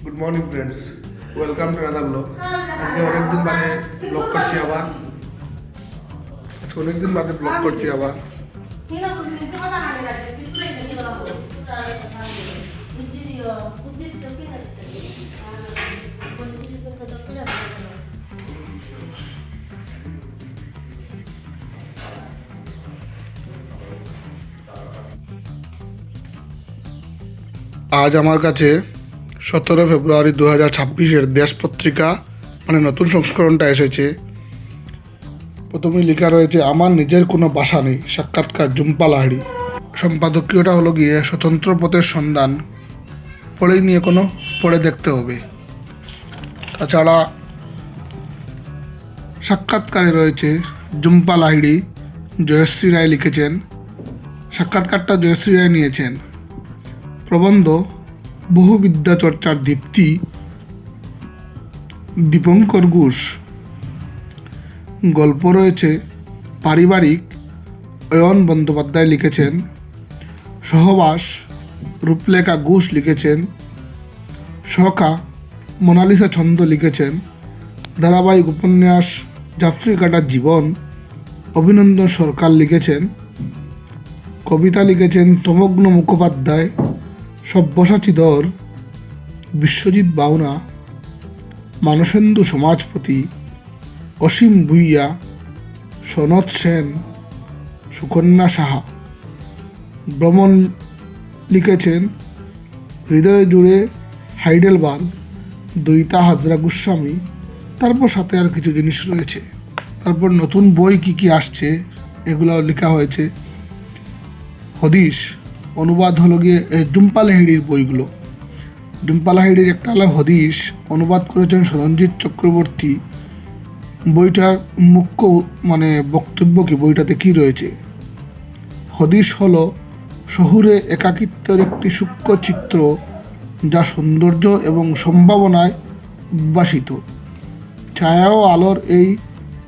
Good morning friends, welcome to another blog. আজকে অনেকদিন বাদে ব্লগ করছি আবার। আজ আমার কাছে 17 ফেব্রুয়ারি 2026 দেশ পত্রিকা মানে নতুন সংস্করণটা এসেছে। প্রথমেই লেখা রয়েছে, আমার নিজের কোনো বাসা নেই, সাক্ষাৎকার ঝুম্পা লাহিড়ী। সম্পাদকীয়টা হলো গিয়ে স্বতন্ত্র পথের সন্ধান, পড়েই নিয়ে কোনো পড়ে দেখতে হবে। তাছাড়া সাক্ষাৎকারে রয়েছে ঝুম্পা লাহিড়ী, জয়শ্রী রায় লিখেছেন। সাক্ষাৎকারটা জয়শ্রী রায় নিয়েছেন। প্রবন্ধ বহু বিদ্যা চর্চার দীপ্তি, দীপঙ্কর ঘোষ। গল্প রয়েছে পারিবারিক, অয়ন বন্দ্যোপাধ্যায় লিখেছেন। সহবাস রূপলেখা ঘোষ লিখেছেন। সখা মোনালিসা ছন্দ লিখেছেন। ধারাবাহিক উপন্যাস যাত্রী কাটার জীবন অভিনন্দন সরকার লিখেছেন। কবিতা লিখেছেন তমগ্ন মুখোপাধ্যায়, সব্যসাচী ধর, বিশ্বজিৎ বাউনা, মানসেন্দু সমাজপতি, অসীম ভূঁইয়া, সনৎ সেন, সুকন্যা সাহা। ভ্রমণ লিখেছেন হৃদয় জুড়ে হাইডেলবার্গ, দৈতা হাজরা গোস্বামী। তারপর সাথে আর কিছু জিনিস রয়েছে। তারপর নতুন বই কি কি আসছে এগুলো লেখা হয়েছে। হদিশ অনুবাদ হলো গিয়ে ঝুম্পা লাহিড়ীর বইগুলো। ঝুম্পা লাহিড়ীর একটা হলো হদিশ, অনুবাদ করেছেন সরঞ্জিৎ চক্রবর্তী। বইটার মুখ্য বক্তব্য কি, বইটাতে কি রয়েছে? হদিশ হলো শহুরে একাকিত্বের একটি সূক্ষ্ম চিত্র, যা সৌন্দর্য এবং সম্ভাবনায় উদ্ভাসিত। ছায়া ও আলোর এই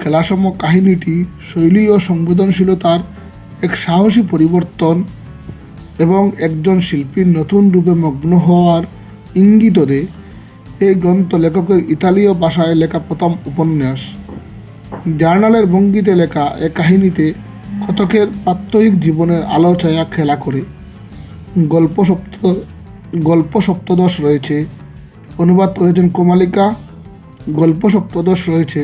খেলাসম কাহিনীটি শৈলী ও সংবেদনশীলতার এক সাহসী পরিবর্তন এবং একজন শিল্পীর নতুন রূপে মগ্ন হওয়ার ইঙ্গিত দেয়। এই গ্রন্থ লেখকের ইতালীয় ভাষায় লেখা প্রথম উপন্যাস। জার্নালের ভঙ্গিতে লেখা এ কাহিনীতে কতকের প্রাত্যহিক জীবনের আলো ছায়া খেলা করে। গল্প সপ্তদশ রয়েছে, অনুবাদ করেছেন কমলিকা। গল্প সপ্তদশ রয়েছে,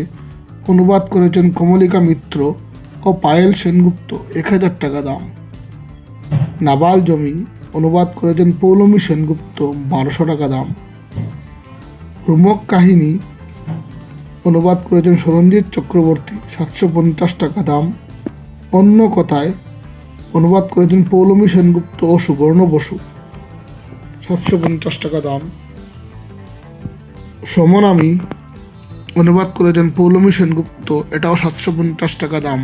অনুবাদ করেছেন কমলিকা মিত্র ও পায়েল সেনগুপ্ত। 1000 টাকা দাম। নাবাল জমি, অনুবাদ করেছেন পৌলমী সেনগুপ্ত। 1200 টাকা দাম। রুমক কাহিনী, অনুবাদ করেছেন সরঞ্জিৎ চক্রবর্তী। 750 টাকা দাম। অন্য কথায়, অনুবাদ করেছেন পৌলমী সেনগুপ্ত ও সুবর্ণ বসু। 750 টাকা দাম। সমনামী, অনুবাদ করেছেন পৌলমী সেনগুপ্ত। এটাও 750 টাকা দাম।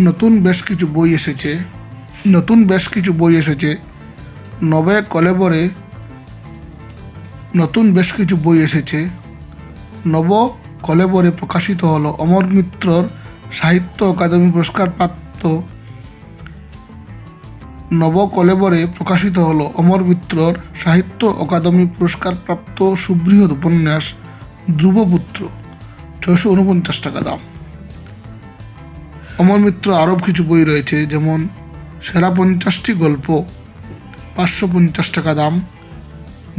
নতুন বেশ কিছু বই এসেছে। নবে কলেবরে নতুন বেশ কিছু বই এসেছে। নব কলেবরে প্রকাশিত হলো অমর মিত্রর সাহিত্য অকাদেমি পুরস্কারপ্রাপ্ত অমর মিত্রর সাহিত্য অকাদেমি পুরস্কারপ্রাপ্ত সুবৃহৎ উপন্যাস ধ্রুবপুত্র। 649 টাকা দাম। অমর মিত্র আরও কিছু বই রয়েছে, যেমন সেরা 50টি গল্প, 550 টাকা দাম।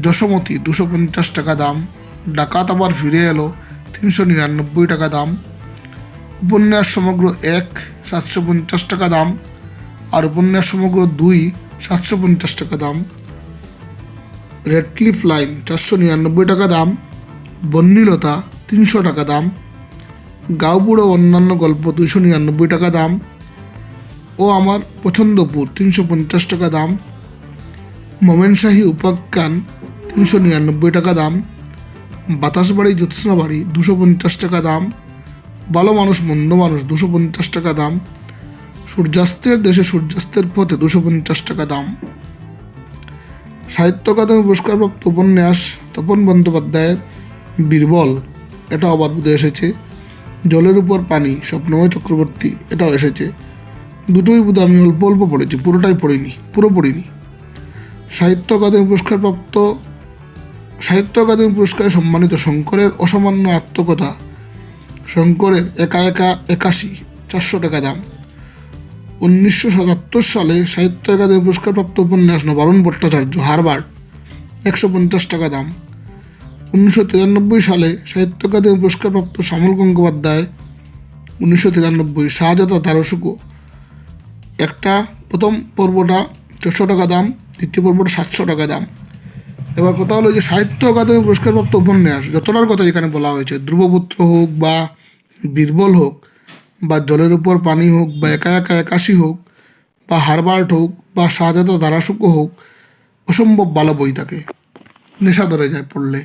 যশোমতী, 250 টাকা দাম। ডাকাত আবার ফিরে এলো, 399 টাকা দাম। উপন্যাস সমগ্র 1, 750 টাকা দাম। আর উপন্যাস সমগ্র 2, 750 টাকা দাম। রেডক্লিফ লাইন, 499 টাকা দাম। বন্যিলতা, 300 টাকা দাম। গাঁওবুড়ো অন্যান্য গল্প, 299 টাকা দাম। ও আমার পছন্দপুর, 350 টাকা দাম। মোমেনশাহী উপাখ্যান, 399 টাকা দাম। বাতাসবাড়ি জ্যোৎস্নাবাড়ি, 250 টাকা দাম। ভালো মানুষ মন্দ মানুষ, 250 টাকা দাম। সূর্যাস্তের দেশে সূর্যাস্তের পথে, 250 টাকা দাম। সাহিত্য অকাদেমি পুরস্কারপ্রাপ্ত উপন্যাস তপন বন্দ্যোপাধ্যায়ের বীরবল, এটাও আবার বুধে এসেছে। জলের উপর পানি, স্বপ্নময় চক্রবর্তী, এটাও এসেছে। দুটোই বোধ আমি অল্প অল্প পড়েছি, পুরো পড়িনি। সাহিত্য অকাদেমি পুরস্কারে সম্মানিত শঙ্করের অসামান্য আত্মকথা শঙ্করের একা একা 81, 400 টাকা দাম। 1977 সালে সাহিত্য একাডেমি পুরস্কারপ্রাপ্ত উপন্যাস নবারুণ ভট্টাচার্য হারবার্ট, 150 টাকা দাম। 1993 সালে সাহিত্য একাডেমি পুরস্কারপ্রাপ্ত শ্যামল গঙ্গোপাধ্যায়, 1993 শাহজাদা তারশুকো, প্রথম পর্বটা 400 টাকা দাম, দ্বিতীয় পর্বটা 700 টাকা দাম। এবার কথা হলো যে সাহিত্য একাডেমি পুরস্কারপ্রাপ্ত উপন্যাস যতটার কথা এখানে বলা হয়েছে, ধ্রুবপুত্র হোক বা বীরবল হোক বা জলের উপর পানি হোক বা একা একা 81 হোক বা হারবার্ট হোক বা শাহজাদা তারাশুকো হোক, অসম্ভব ভালো বই থাকে, নেশা ধরে যায় পড়লে।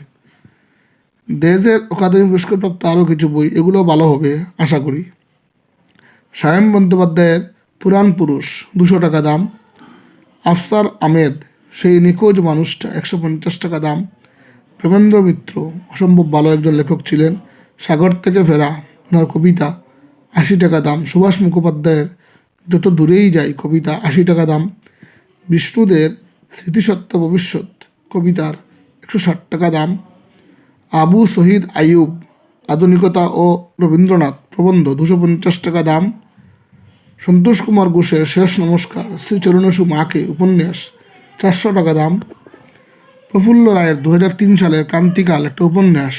দেশের অকাদেমি পুরস্কারপ্রাপ্ত আরও কিছু বই, এগুলো ভালো হবে আশা করি। সায়ন বন্দ্যোপাধ্যায়ের পুরাণ পুরুষ, 200 টাকা দাম। আফসার আহমেদ সেই নিখোঁজ মানুষটা, 150 টাকা দাম। প্রেমেন্দ্র মিত্র অসম্ভব ভালো একজন লেখক ছিলেন, সাগর থেকে ফেরা ওনার কবিতা, 80 টাকা দাম। সুভাষ মুখোপাধ্যায়ের যত দূরেই যাই কবিতা, 80 টাকা দাম। বিষ্ণুদের স্মৃতিসত্য ভবিষ্যৎ কবিতার 160 টাকা দাম। আবু শহীদ আইয়ুব আধুনিকতা ও রবীন্দ্রনাথ প্রবন্ধ, 250 টাকা দাম। সন্তোষ কুমার ঘোষের শেষ নমস্কার শ্রীচরণেশু মাকে উপন্যাস, 400 টাকা দাম। প্রফুল্ল রায়ের 2003 সালের ক্রান্তিকাল একটা উপন্যাস,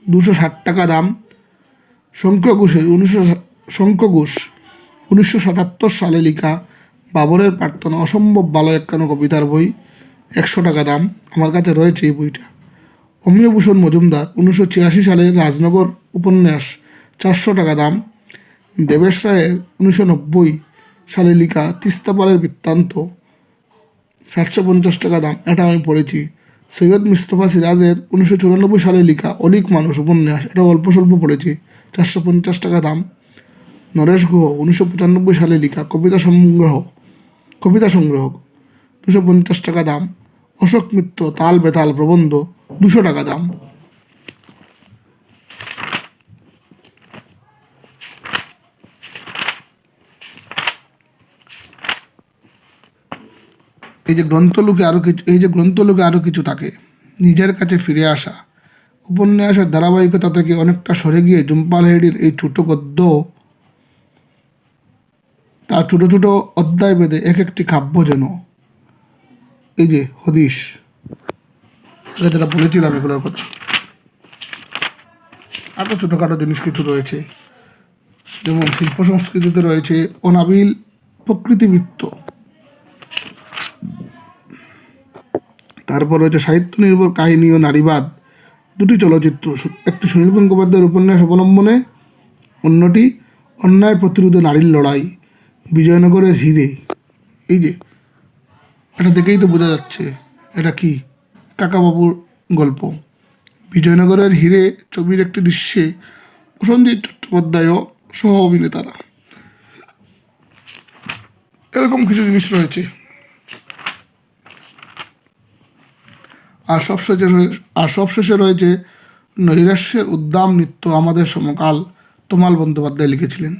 260 টাকা দাম। শঙ্খ ঘোষ 1977 সালে লেখা বাবরের প্রার্থনা, অসম্ভব ভালো একখানা কবিতার বই, 100 টাকা দাম। আমার কাছে রয়েছে এই বইটা। অমিয়ভূষণ মজুমদার 1986 সালে রাজনগর উপন্যাস, 400 টাকা দাম। দেবেশ রায়ের 1990 সালে লেখা তিস্তাপারের বৃত্তান্ত, 750 টাকা দাম, এটা আমি পড়েছি। সৈয়দ মুস্তফা সিরাজের 1994 সালে লেখা অলিক মানুষ উপন্যাস, এটা অল্প স্বল্প পড়েছি, 450 টাকা দাম। নরেশ গুহ 1995 সালে লেখা কবিতা সংগ্রহ, 250 টাকা দাম। অশোক মিত্র তাল বেতাল প্রবন্ধ, 200 টাকা দাম। এই যে গ্রন্থলোকে আরও কিছু থাকে, নিজের কাছে ফিরে আসা, উপন্যাসের ধারাবাহিকতা থেকে অনেকটা সরে গিয়ে জুম্পা লাহিড়ীর এই ছোট গদ্য, তার ছোট ছোট অধ্যায় বেঁধে এক একটি কাব্য যেন। এই যে হদিশ, যেটা বলেছিলাম এগুলোর কথা, আরও ছোটোখাটো জিনিস কিছু রয়েছে, যেমন শিল্প সংস্কৃতিতে রয়েছে অনাবিল প্রকৃতিবৃত্ত, তারপর রয়েছে সাহিত্য নির্ভর কাহিনী ও নারীবাদ, 2টি চলচ্চিত্র, একটি সুনীল গঙ্গোপাধ্যায়ের উপন্যাস অবলম্বনে, অন্যটি অন্যায় প্রতিরোধে নারীর লড়াই, বিজয়নগরের হিরে। এই যে এটা দেখেই তো বোঝা যাচ্ছে এটা কি, কাকাবাবুর গল্প। বিজয়নগরের হিরে ছবির একটি দৃশ্যে প্রসেনজিৎ চট্টোপাধ্যায়ও সহ অভিনেতারা। এরকম কিছু জিনিস রয়েছে। আর সবশেষে রয়েছে নৈরাশ্যের উদ্দাম নৃত্য আমাদের সমকাল, তমাল বন্দ্যোপাধ্যায় লিখেছিলেন।